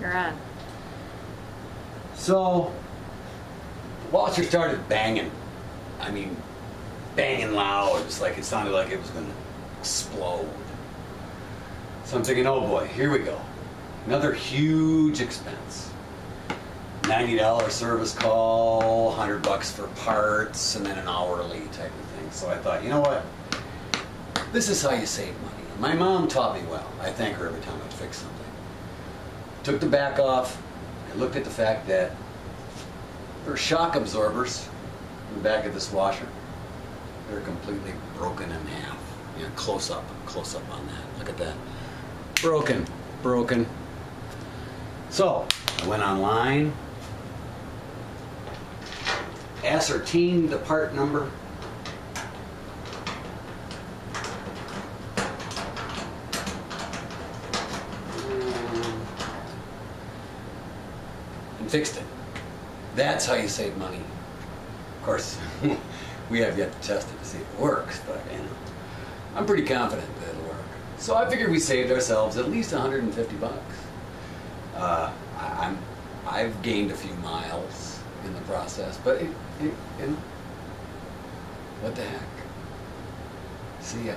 You're on. So, the washer started banging. I mean, banging loud. It was like, it sounded like it was going to explode. So I'm thinking, oh boy, here we go. Another huge expense. $90 service call, $100 for parts, and then an hourly type of thing. So I thought, you know what? This is how you save money. My mom taught me well. I thank her every time I fix something. Took the back off. I looked at the fact that there are shock absorbers in the back of this washer. They're completely broken in half. You know, close up on that. Look at that. Broken. So I went online, ascertained the part number, and fixed it. That's how you save money. Of course, we have yet to test it to see if it works, but you know, I'm pretty confident that it'll work. So I figured we saved ourselves at least $150. I've gained a few miles in the process, but you know, what the heck? See ya.